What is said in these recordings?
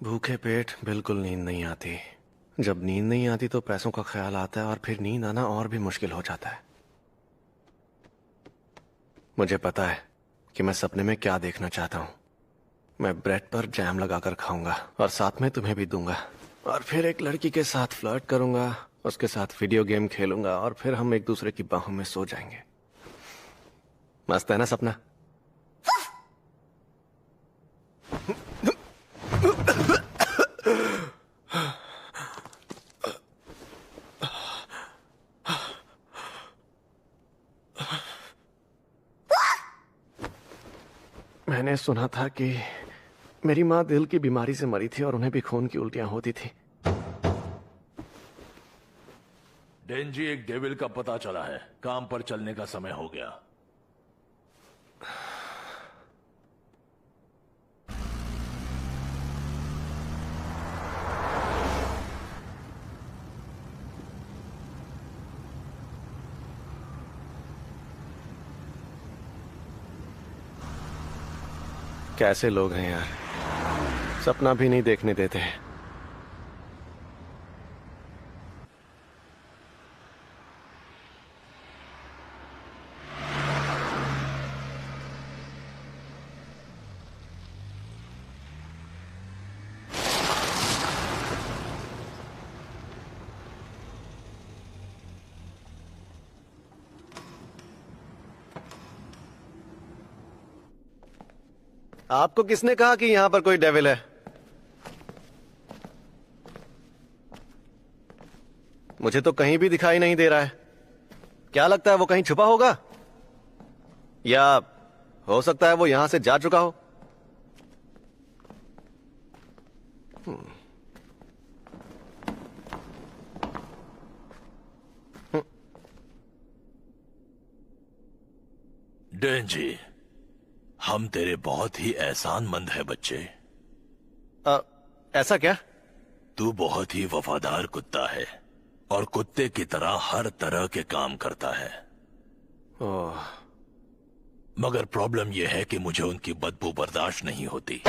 भूखे पेट बिल्कुल नींद नहीं आती। जब नींद नहीं आती तो पैसों का ख्याल आता है और फिर नींद आना और भी मुश्किल हो जाता है। मुझे पता है कि मैं सपने में क्या देखना चाहता हूँ। मैं ब्रेड पर जैम लगाकर खाऊंगा और साथ में तुम्हें भी दूंगा, और फिर एक लड़की के साथ फ्लर्ट करूंगा, उसके साथ वीडियो गेम खेलूंगा और फिर हम एक दूसरे की बाहों में सो जाएंगे। मस्त है ना सपना? मैंने सुना था कि मेरी माँ दिल की बीमारी से मरी थी और उन्हें भी खून की उल्टियां होती थी। डेंजी, एक डेविल का पता चला है। काम पर चलने का समय हो गया। कैसे लोग हैं यार, सपना भी नहीं देखने देते हैं। आपको किसने कहा कि यहां पर कोई डेविल है? मुझे तो कहीं भी दिखाई नहीं दे रहा है। क्या लगता है वो कहीं छुपा होगा, या हो सकता है वो यहां से जा चुका हो? डेंजी, हम तेरे बहुत ही एहसानमंद है बच्चे। ऐसा क्या? तू बहुत ही वफादार कुत्ता है और कुत्ते की तरह हर तरह के काम करता है। ओह, मगर प्रॉब्लम यह है कि मुझे उनकी बदबू बर्दाश्त नहीं होती।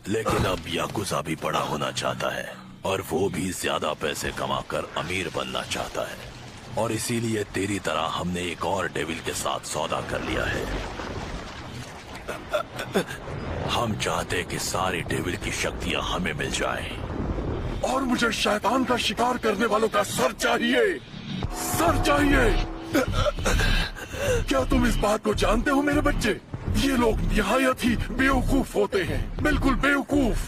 लेकिन अब याकुजा भी बड़ा होना चाहता है और वो भी ज्यादा पैसे कमाकर अमीर बनना चाहता है, और इसीलिए तेरी तरह हमने एक और डेविल के साथ सौदा कर लिया है। हम चाहते कि सारी डेविल की शक्तियां हमें मिल जाएं। और मुझे शैतान का शिकार करने वालों का सर चाहिए, सर चाहिए। क्या तुम इस बात को जानते हो मेरे बच्चे? ये लोग निहायत ही बेवकूफ होते हैं, बिल्कुल बेवकूफ।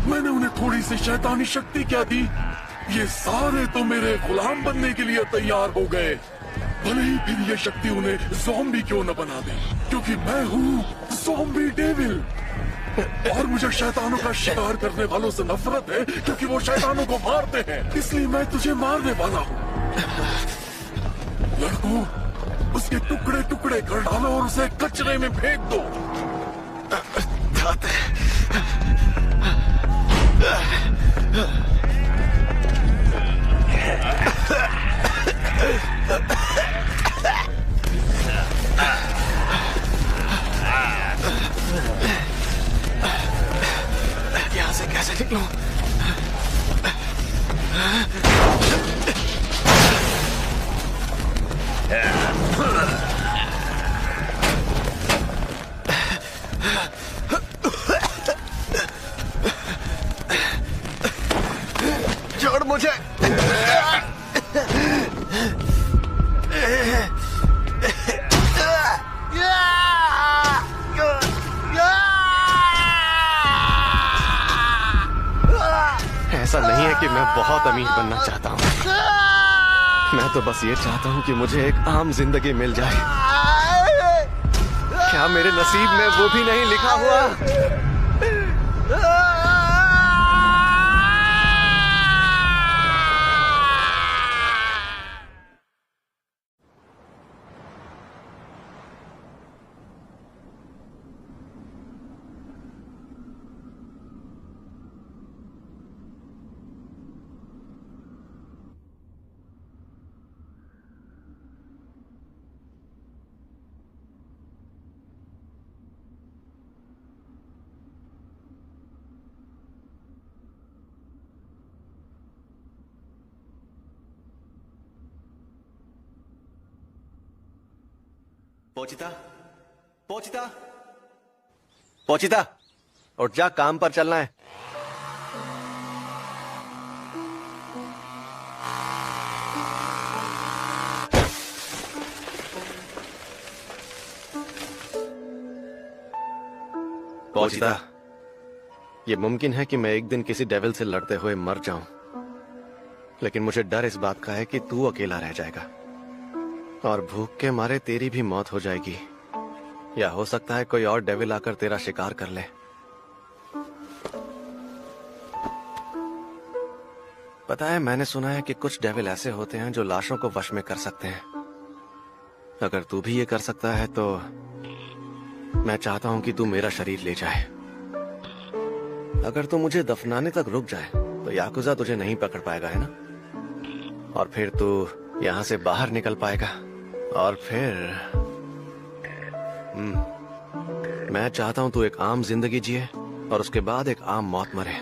मैंने उन्हें थोड़ी सी शैतानी शक्ति क्या दी, ये सारे तो मेरे गुलाम बनने के लिए तैयार हो गए। भले ही फिर ये शक्ति उन्हें ज़ॉम्बी क्यों न बना दे, क्योंकि मैं हूँ ज़ॉम्बी डेविल। और मुझे शैतानों का शिकार करने वालों से नफरत है, क्योंकि वो शैतानों को मारते हैं। इसलिए मैं तुझे मारने वाला हूँ। लड़कों, उसके टुकड़े टुकड़े कर डालो और उसे कचरे में फेंक दो। यहां से कैसे निकलूं? छोड़ मुझे। ऐसा नहीं है कि मैं बहुत अमीर बनना चाहता हूँ। मैं तो बस ये चाहता हूँ कि मुझे एक आम जिंदगी मिल जाए। क्या मेरे नसीब में वो भी नहीं लिखा हुआ? पोचिता, पोचिता, पोचिता, उठ जा, काम पर चलना है। पोचिता, ये मुमकिन है कि मैं एक दिन किसी डेविल से लड़ते हुए मर जाऊं, लेकिन मुझे डर इस बात का है कि तू अकेला रह जाएगा और भूख के मारे तेरी भी मौत हो जाएगी, या हो सकता है कोई और डेविल आकर तेरा शिकार कर ले। पता है, मैंने सुना है कि कुछ डेविल ऐसे होते हैं जो लाशों को वश में कर सकते हैं। अगर तू भी ये कर सकता है तो मैं चाहता हूं कि तू मेरा शरीर ले जाए। अगर तू मुझे दफनाने तक रुक जाए तो याकुजा तुझे नहीं पकड़ पाएगा, है ना? और फिर तू यहां से बाहर निकल पाएगा और फिर मैं चाहता हूं तू एक आम जिंदगी जिए और उसके बाद एक आम मौत मरे।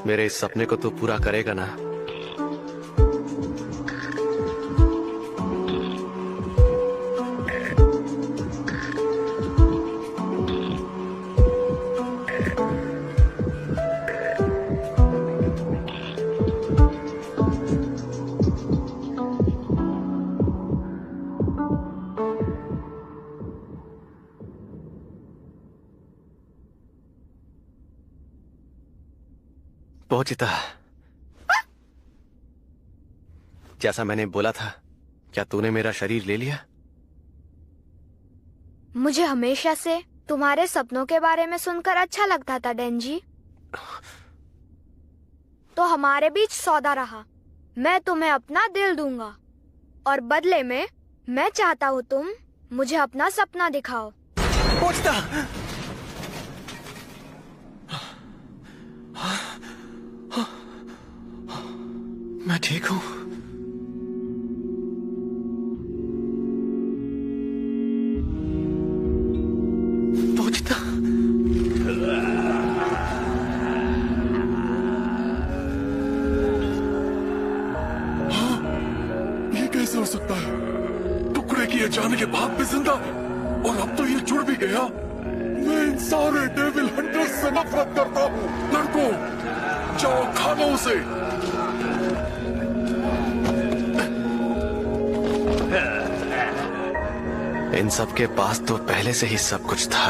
मेरे इस सपने को तू पूरा करेगा ना? पोचिता, जैसा मैंने बोला था, क्या तूने मेरा शरीर ले लिया? मुझे हमेशा से तुम्हारे सपनों के बारे में सुनकर अच्छा लगता था डेंजी। तो हमारे बीच सौदा रहा। मैं तुम्हें अपना दिल दूंगा और बदले में मैं चाहता हूँ तुम मुझे अपना सपना दिखाओ। पोचिता! मैं ठीक हूँ। पोचिता! ये कैसे हो सकता है? टुकड़े किए जाने के बाद भी जिंदा, और अब तो ये जुड़ भी गया। मैं इन सारे डेविल हंटर्स से नफरत करता हूँ। लड़कों, जाओ खा लो उसे। इन सब के पास तो पहले से ही सब कुछ था,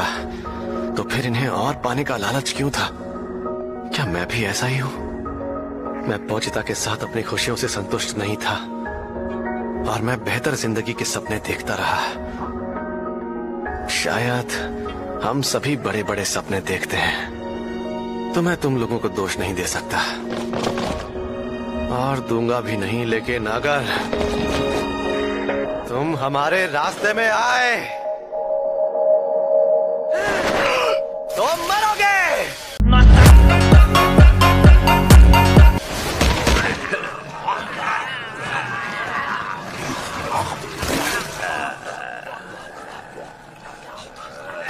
तो फिर इन्हें और पाने का लालच क्यों था? क्या मैं भी ऐसा ही हूँ? मैं पोचिता के साथ अपनी खुशियों से संतुष्ट नहीं था और मैं बेहतर जिंदगी के सपने देखता रहा। शायद हम सभी बड़े बड़े सपने देखते हैं, तो मैं तुम लोगों को दोष नहीं दे सकता और दूंगा भी नहीं, लेकिन अगर तुम हमारे रास्ते में आए तो मरोगे।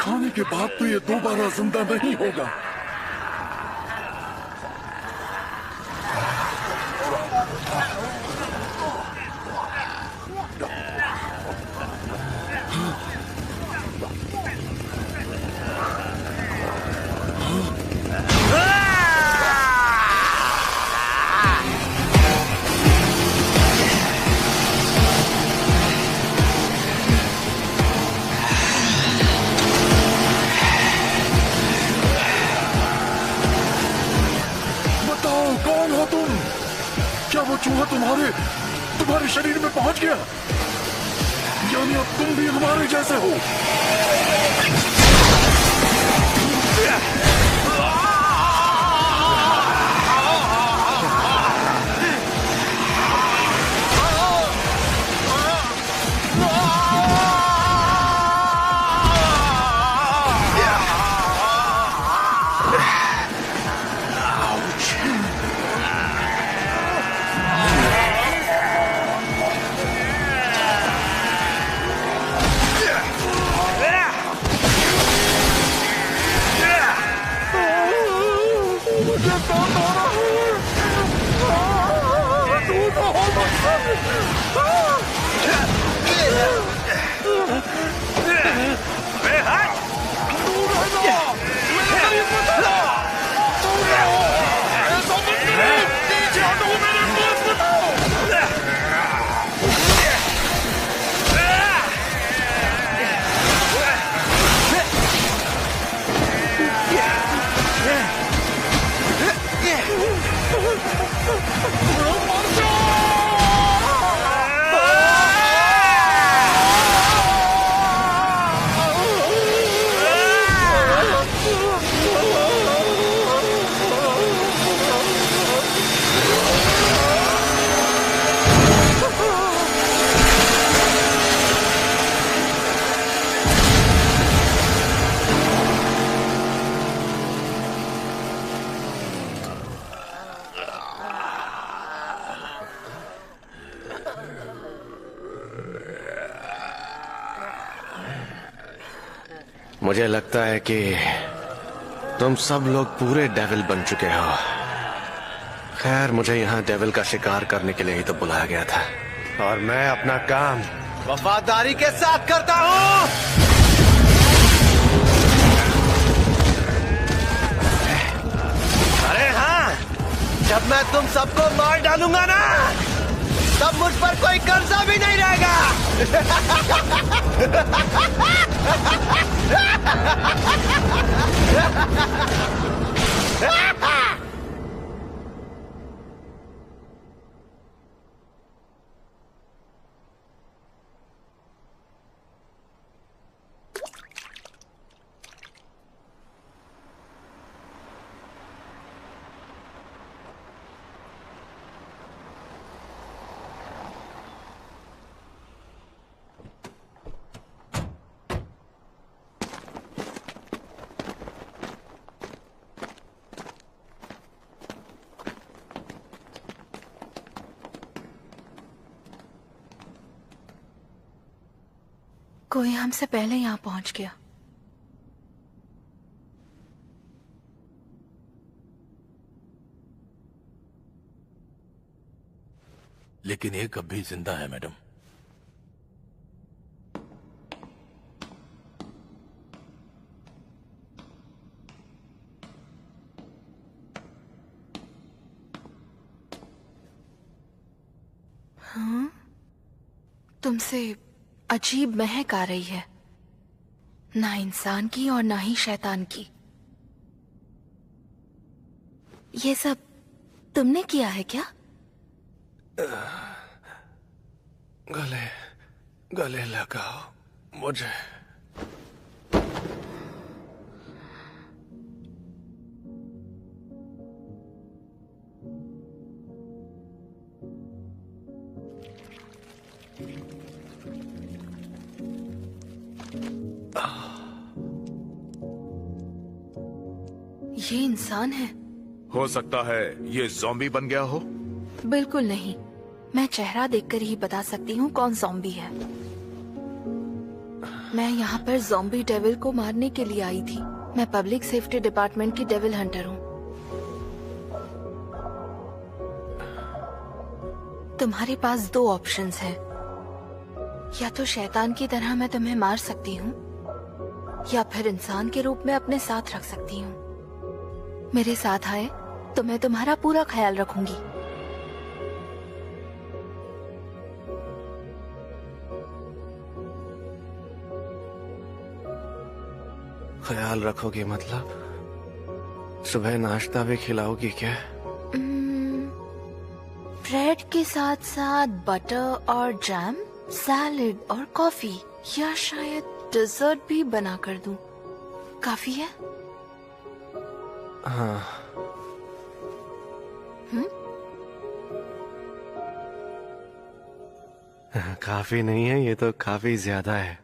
खाने के बाद तो ये दोबारा जिंदा नहीं होगा। क्या वो चूहा तुम्हारे शरीर में पहुंच गया? यानी अब तुम भी हमारे जैसे हो? मुझे लगता है कि तुम सब लोग पूरे डेविल बन चुके हो। खैर, मुझे यहाँ डेविल का शिकार करने के लिए ही तो बुलाया गया था, और मैं अपना काम वफादारी के साथ करता हूँ। अरे हाँ, जब मैं तुम सबको मार डालूंगा ना, तब मुझ पर कोई कर्जा भी नहीं रहेगा। कोई हमसे पहले यहाँ पहुंच गया। लेकिन एक अब भी जिंदा है मैडम। हाँ? तुमसे अजीब महक आ रही है, ना इंसान की और ना ही शैतान की। ये सब तुमने किया है क्या? गले गले लगाओ मुझे। ये इंसान है? हो सकता है ये ज़ॉम्बी बन गया हो। बिल्कुल नहीं, मैं चेहरा देखकर ही बता सकती हूँ कौन ज़ॉम्बी है। मैं यहाँ पर ज़ॉम्बी डेविल को मारने के लिए आई थी। मैं पब्लिक सेफ्टी डिपार्टमेंट की डेविल हंटर हूँ। तुम्हारे पास दो ऑप्शंस हैं। या तो शैतान की तरह मैं तुम्हें मार सकती हूँ, या फिर इंसान के रूप में अपने साथ रख सकती हूँ। मेरे साथ आए तो मैं तुम्हारा पूरा ख्याल रखूंगी। ख्याल रखोगी मतलब सुबह नाश्ता भी खिलाओगी क्या? ब्रेड के साथ साथ बटर और जैम, सैलेड और कॉफी, या शायद डेजर्ट भी बना कर दूं। काफी है? हाँ। काफी नहीं है, ये तो काफी ज्यादा है।